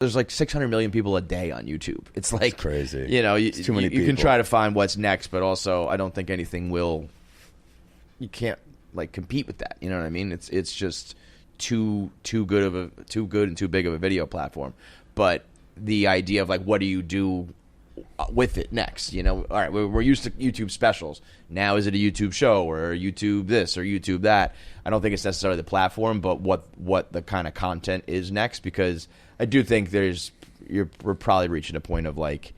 there's like 600 million people a day on YouTube. It's like it's crazy. You know, it's too many you people. can try to find what's next, but also I don't think anything will. You can't like compete with that. You know what I mean? It's just too good and too big of a video platform. But the idea of like, what do you do with it next? You know, all right, we're used to YouTube specials. Now is it a YouTube show or YouTube this or YouTube that? I don't think it's necessarily the platform, but what the kind of content is next, because I do think we're probably reaching a point of like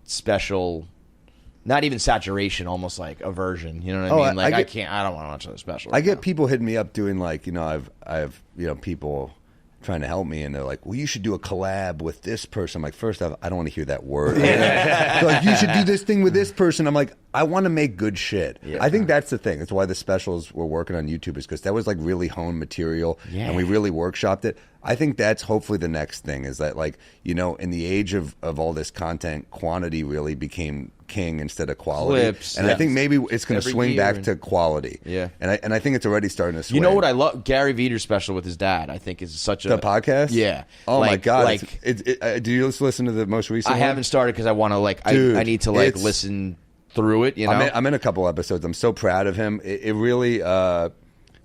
special, not even saturation, almost like aversion. You know what I mean? Like I don't want to watch another special. I get people hitting me up doing like, you know, I've you know, people trying to help me, and they're like, well, you should do a collab with this person. I'm like, first off, I don't want to hear that word. They're like, you should do this thing with this person. I'm like, I want to make good shit. Yeah. I think that's the thing. That's why the specials we're working on YouTube is because that was like really honed material, and we really workshopped it. I think that's hopefully the next thing, is that, like, you know, in the age of all this content, quantity really became king instead of quality. Clips, and I think maybe it's going to swing back to quality. Yeah. And I think it's already starting to swing. You know what I love? Gary Veers' special with his dad, I think, is such a... The podcast? Yeah. Oh, like, my God. Like, do you listen to the most recent I one? haven't started because I want to, like... I need to, like, listen through it, you know? I'm in a couple episodes. I'm so proud of him. It really...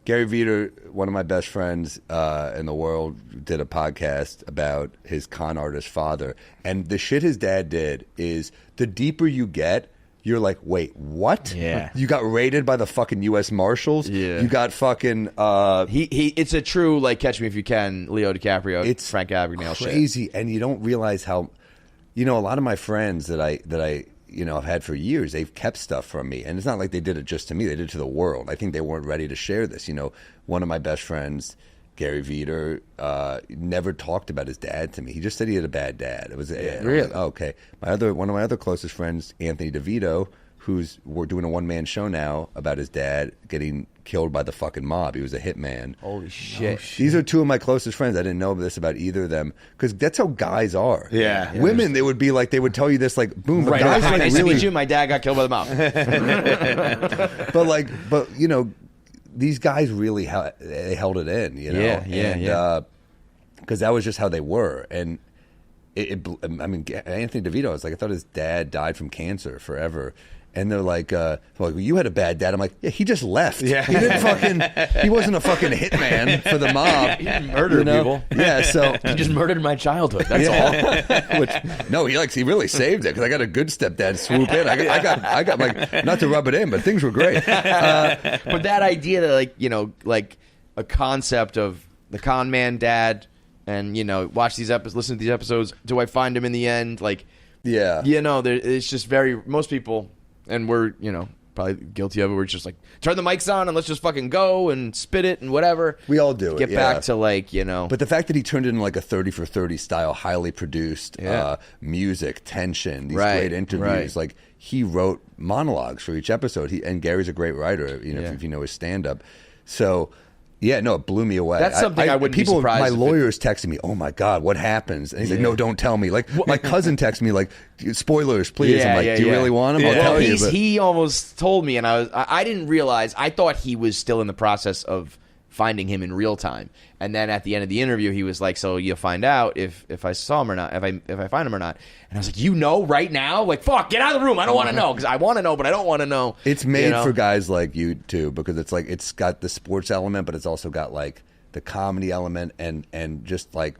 Gary Veer, one of my best friends in the world, did a podcast about his con artist father. And the shit his dad did is, the deeper you get, you're like, wait, what? Yeah. You got raided by the fucking U.S. Marshals? Yeah. You got fucking... It's a true, like, Catch Me If You Can, Leo DiCaprio, it's Frank Abagnale shit. Crazy. And you don't realize how... You know, a lot of my friends that I you know, I've had for years, they've kept stuff from me. And it's not like they did it just to me. They did it to the world. I think they weren't ready to share this. You know, one of my best friends, Gary Veer, never talked about his dad to me. He just said he had a bad dad. It was really? Like, oh, okay. One of my other closest friends, Anthony DeVito, we're doing a one-man show now about his dad getting killed by the fucking mob. He was a hitman. Holy shit. These are two of my closest friends. I didn't know this about either of them, because that's how guys are. Yeah. Women, they would be like, they would tell you this, like, boom. But Right. guys, like, Nice to really, meet you. My dad got killed by the mob. but you know, these guys really they held it in, you know? Yeah. Because that was just how they were. And I mean, Anthony DeVito was like, I thought his dad died from cancer forever. And they're like, well, you had a bad dad. I'm like, yeah, he just left. Yeah. He wasn't a fucking hitman for the mob. He didn't murder people. Yeah, so. He just murdered my childhood. That's all. No, he really saved it, because I got a good stepdad swoop in. I got like, not to rub it in, but things were great. But that idea that, like, you know, like a concept of the con man dad, and, you know, watch these episodes, listen to these episodes. Do I find him in the end? Like, yeah, you know, it's just most people. And we're, you know, probably guilty of it. We're just like, turn the mics on and let's just fucking go and spit it and whatever. We all do it. Get back to, like, you know. But the fact that he turned it into like a 30 for 30 style, highly produced music, tension, these great interviews. Like, he wrote monologues for each episode. And Gary's a great writer, you know, if you know his stand-up. So... Yeah, no, it blew me away. That's something I wouldn't be surprised. My lawyers texted me, "Oh my God, what happens?" And he's like, "No, don't tell me." Like, my cousin texted me, like, "Spoilers, please." I'm like, "Do you really want them?" I'll tell you. But he almost told me, and I didn't realize. I thought he was still in the process of finding him in real time. And then at the end of the interview, he was like, "So you'll find out if I saw him or not, if I find him or not." And I was like, "You know, right now? Like, fuck, get out of the room. I don't want to know, because I want to know, but I don't want to know." It's made for guys like you too, because it's like, it's got the sports element, but it's also got like the comedy element, and just like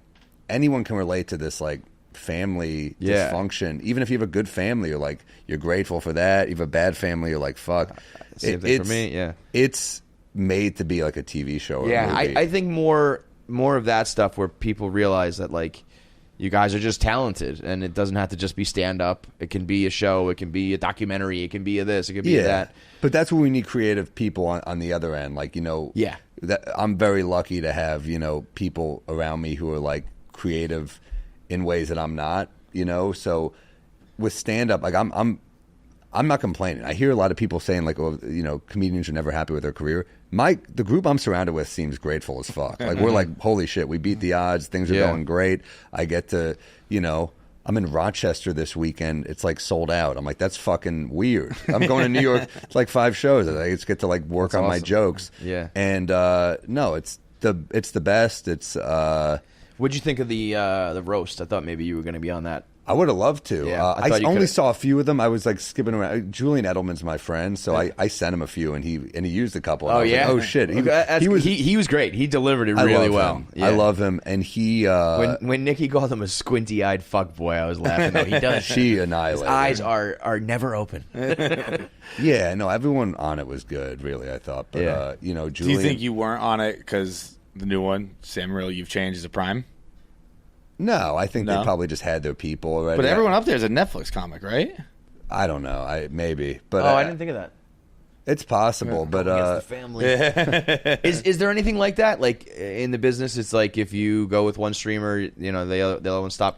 anyone can relate to this, like, family dysfunction. Even if you have a good family, you're like, you're grateful for that. You have a bad family, you're like, fuck. Same thing for me. Yeah, it's made to be like a TV show or a movie. I think more of that stuff where people realize that, like, you guys are just talented, and it doesn't have to just be stand-up. It can be a show. It can be a documentary. It can be a this. It can be a that. But that's where we need creative people on the other end. Like, you know, I'm very lucky to have, you know, people around me who are, like, creative in ways that I'm not, you know. So with stand-up, like, I'm not complaining. I hear a lot of people saying, like, oh, you know, comedians are never happy with their career. The group I'm surrounded with seems grateful as fuck. Like, we're like, holy shit, we beat the odds. Things are going great. I get to, you know, I'm in Rochester this weekend. It's like sold out. I'm like, that's fucking weird. I'm going to New York. It's like 5 shows. I just get to, like, work on my jokes. Yeah. And no, it's the best. It's What'd you think of the roast? I thought maybe you were going to be on that. I would have loved to. Yeah, I only saw a few of them. I was like skipping around. Julian Edelman's my friend, so I sent him a few, and he used a couple. And oh yeah. Like, oh shit. He was great. He delivered it really well. Yeah. I love him, and he. When Nikki called him a squinty-eyed fuckboy, I was laughing. Though he does. She annihilated. His eyes are never open. Yeah, no, everyone on it was good. Really, I thought. But Julian. Do you think you weren't on it because the new one, Morril, you've changed as a Prime? No, I think they probably just had their people already. But everyone up there is a Netflix comic, right? I don't know. Maybe. But I didn't think of that. It's possible, but the family. Is there anything like that? Like in the business, it's like if you go with one streamer, the other one stops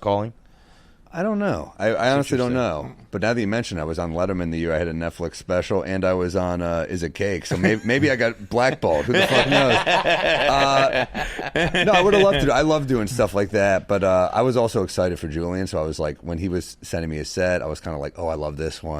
calling. I don't know. I honestly don't know. But now that you mentioned, I was on Letterman the year I had a Netflix special, and I was on Is It Cake? So maybe I got blackballed. Who the fuck knows? No, I would have loved to. I love doing stuff like that. But I was also excited for Julian, so I was like, when he was sending me a set, I was kind of like, oh, I love this one.